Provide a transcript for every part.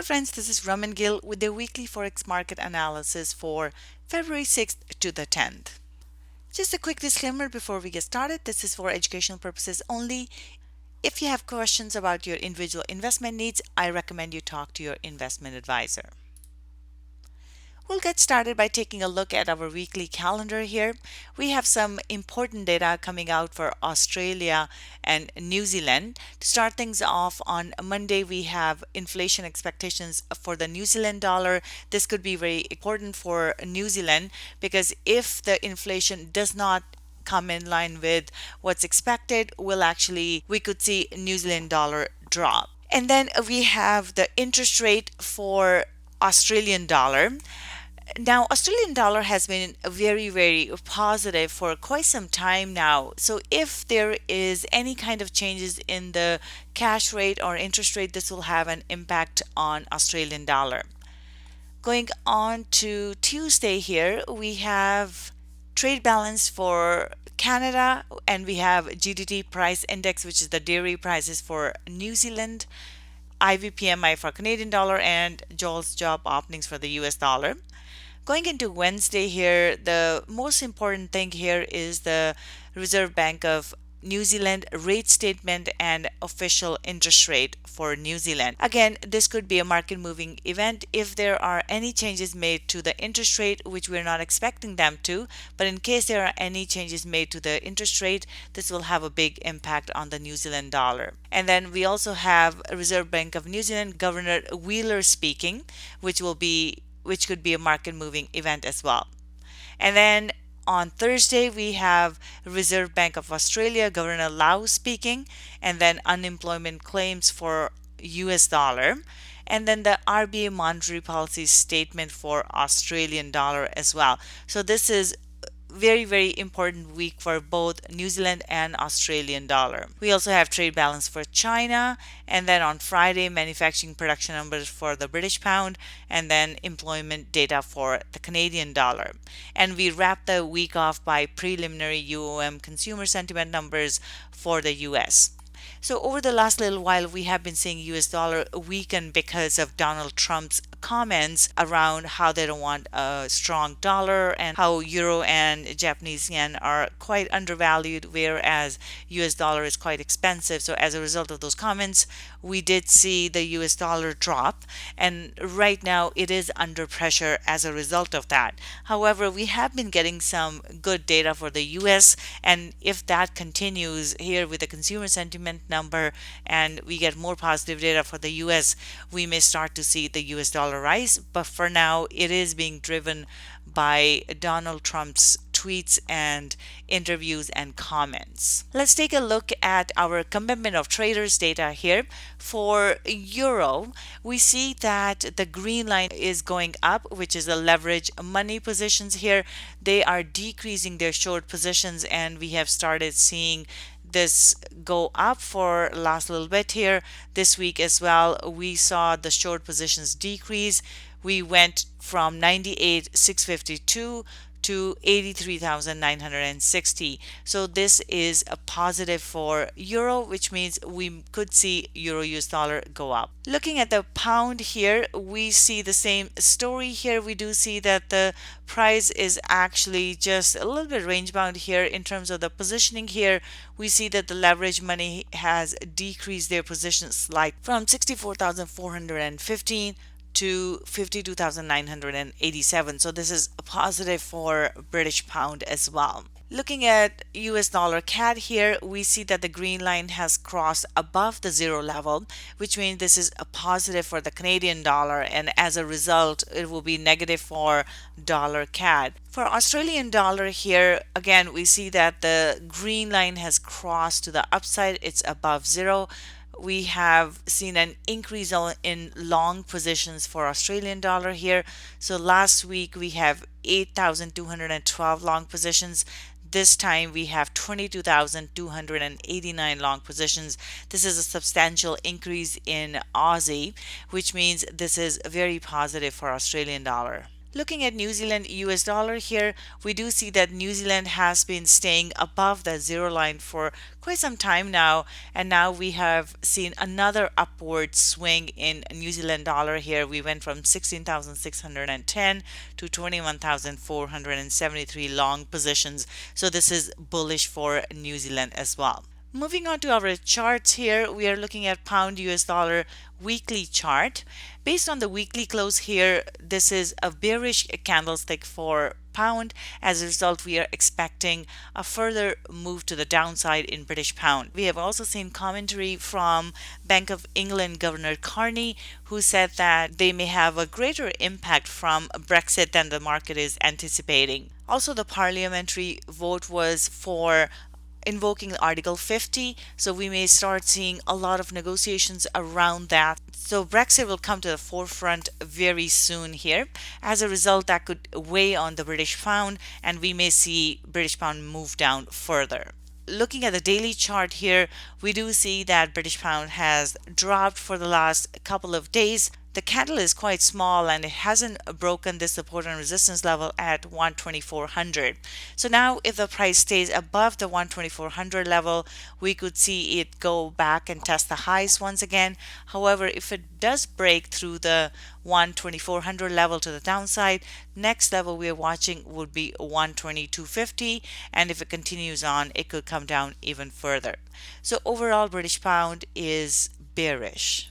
Hello friends, this is Raman Gill with the weekly Forex market analysis for February 6th to the 10th. Just a quick disclaimer before we get started, this is for educational purposes only. If you have questions about your individual investment needs, I recommend you talk to your investment advisor. We'll get started by taking a look at our weekly calendar here. We have some important data coming out for Australia and New Zealand. To start things off, on Monday we have inflation expectations for the New Zealand dollar. This could be very important for New Zealand because if the inflation does not come in line with what's expected, we could see New Zealand dollar drop. And then we have the interest rate for Australian dollar. Now, Australian dollar has been very positive for quite some time now. So if there is any kind of changes in the cash rate or interest rate, this will have an impact on Australian dollar. Going on to Tuesday here, we have trade balance for Canada and we have GDT price index, which is the dairy prices for New Zealand, IVPMI for Canadian dollar, and JOLTS job openings for the US dollar. Going into Wednesday here, the most important thing here is the Reserve Bank of New Zealand rate statement and official interest rate for New Zealand. Again, this could be a market moving event if there are any changes made to the interest rate, which we're not expecting them to, but in case there are any changes made to the interest rate, this will have a big impact on the New Zealand dollar. And then we also have Reserve Bank of New Zealand Governor Wheeler speaking, which could be a market moving event as well. And then on Thursday, we have Reserve Bank of Australia Governor Lau speaking, and then unemployment claims for US dollar, and then the RBA monetary policy statement for Australian dollar as well. So this is very important week for both New Zealand and Australian dollar. We also have trade balance for China, and then on Friday manufacturing production numbers for the British pound, and then employment data for the Canadian dollar. And we wrap the week off by preliminary UOM consumer sentiment numbers for the US. So over the last little while, we have been seeing US dollar weaken because of Donald Trump's comments around how they don't want a strong dollar and how euro and Japanese yen are quite undervalued, whereas US dollar is quite expensive. So as a result of those comments, we did see the US dollar drop, and right now it is under pressure as a result of that. However, we have been getting some good data for the US, and if that continues here with the consumer sentiment number and we get more positive data for the US, we may start to see the US dollar rise. But for now, it is being driven by Donald Trump's tweets and interviews and comments. Let's take a look at our commitment of traders data here. For euro, we see that the green line is going up, which is the leverage money positions here. They are decreasing their short positions, and we have started seeing this go up for last little bit here. This week as well, we saw the short positions decrease. We went from 98,652 to 83,960. So this is a positive for euro, which means we could see euro US dollar go up. Looking at the pound here, we see the same story here. We do see that the price is actually just a little bit range bound here in terms of the positioning here. We see that the leverage money has decreased their position slightly from 64,415 to 52,987. So this is a positive for British pound as well. Looking at US dollar CAD here, we see that the green line has crossed above the zero level, which means this is a positive for the Canadian dollar, and as a result, it will be negative for dollar CAD. For Australian dollar here, again, we see that the green line has crossed to the upside. It's above zero. We have seen an increase in long positions for Australian dollar here. So last week we have 8,212 long positions. This time we have 22,289 long positions. This is a substantial increase in Aussie, which means this is very positive for Australian dollar. Looking at New Zealand US dollar here, we do see that New Zealand has been staying above the zero line for quite some time now, and now we have seen another upward swing in New Zealand dollar here. We went from 16,610 to 21,473 long positions. So this is bullish for New Zealand as well. Moving on to our charts here, we are looking at pound US dollar weekly chart. Based on the weekly close here, this is a bearish candlestick for pound. As a result, we are expecting a further move to the downside in British pound. We have also seen commentary from Bank of England Governor Carney, who said that they may have a greater impact from Brexit than the market is anticipating. Also, the parliamentary vote was for invoking Article 50, so we may start seeing a lot of negotiations around that. So Brexit will come to the forefront very soon here. As a result, that could weigh on the British pound, and we may see British pound move down further. Looking at the daily chart here, we do see that British pound has dropped for the last couple of days. The candle is quite small and it hasn't broken this support and resistance level at 12400. So now if the price stays above the 12400 level, we could see it go back and test the highs once again. However, if it does break through the 12400 level to the downside, next level we are watching would be 12250, and if it continues on, it could come down even further. So overall, British pound is bearish.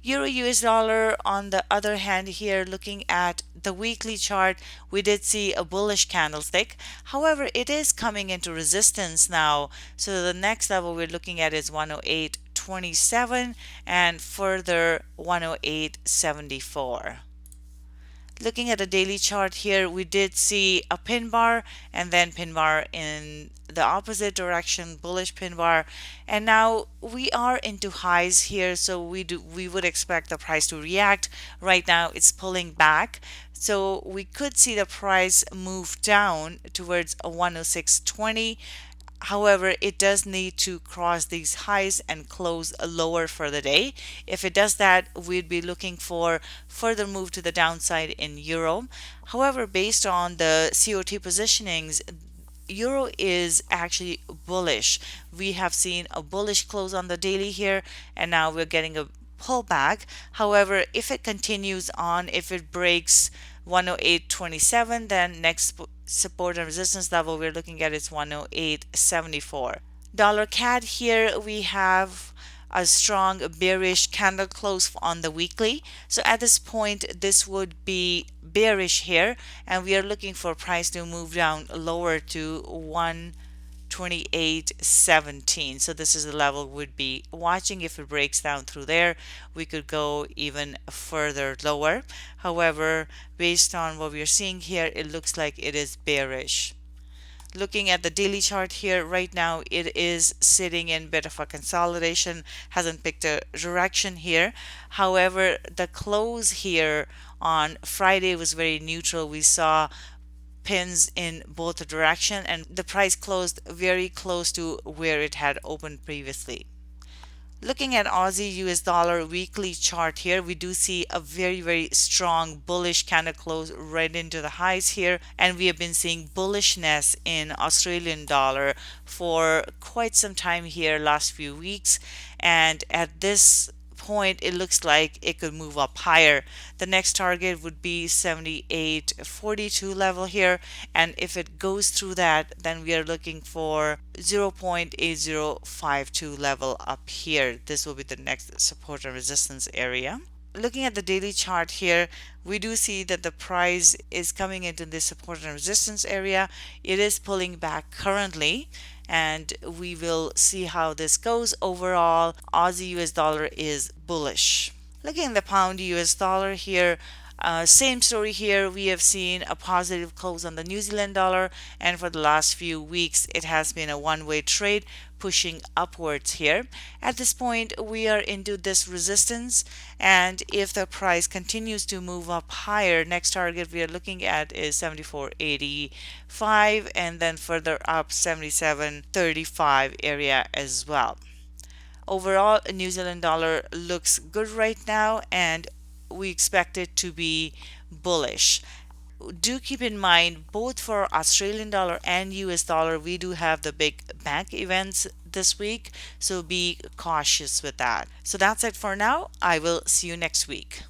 Euro US dollar, on the other hand, here looking at the weekly chart, we did see a bullish candlestick. However, it is coming into resistance now. So the next level we're looking at is 108.27 and further 108.74. Looking at the daily chart here, we did see a pin bar and then pin bar in the opposite direction, bullish pin bar, and now we are into highs here, so we would expect the price to react. Right now it's pulling back, so we could see the price move down towards a 106.20. However, it does need to cross these highs and close lower for the day. If it does that, we'd be looking for further move to the downside in euro. However, based on the COT positionings, euro is actually bullish. We have seen a bullish close on the daily here, and now we're getting a pullback. However, if it continues on, if it breaks 108.27, then next support and resistance level we're looking at is 108.74. Dollar CAD, here we have a strong bearish candle close on the weekly. So at this point, this would be bearish here, and we are looking for price to move down lower to 128.17. So this is the level we'd be watching. If it breaks down through there, we could go even further lower. However, based on what we're seeing here, it looks like it is bearish. Looking at the daily chart here, right now it is sitting in a bit of a consolidation, hasn't picked a direction here. However, the close here on Friday was very neutral. We saw pins in both direction, and the price closed very close to where it had opened previously. Looking at Aussie US dollar weekly chart here, we do see a very strong bullish candle close right into the highs here, and we have been seeing bullishness in Australian dollar for quite some time here last few weeks, and at this point it looks like it could move up higher. The next target would be 78.42 level here, and if it goes through that, then we are looking for 0.8052 level up here. This will be the next support and resistance area. Looking at the daily chart here, we do see that the price is coming into this support and resistance area. It is pulling back currently, and we will see how this goes. Overall, Aussie US dollar is bullish. Looking at the pound US dollar here, same story here. We have seen a positive close on the New Zealand dollar, and for the last few weeks it has been a one-way trade pushing upwards here. At this point, we are into this resistance, and if the price continues to move up higher, next target we are looking at is 74.85, and then further up 77.35 area as well. Overall, New Zealand dollar looks good right now, and we expect it to be bullish. Do keep in mind, both for Australian dollar and US dollar, we do have the big bank events this week, so be cautious with that. So that's it for now. I will see you next week.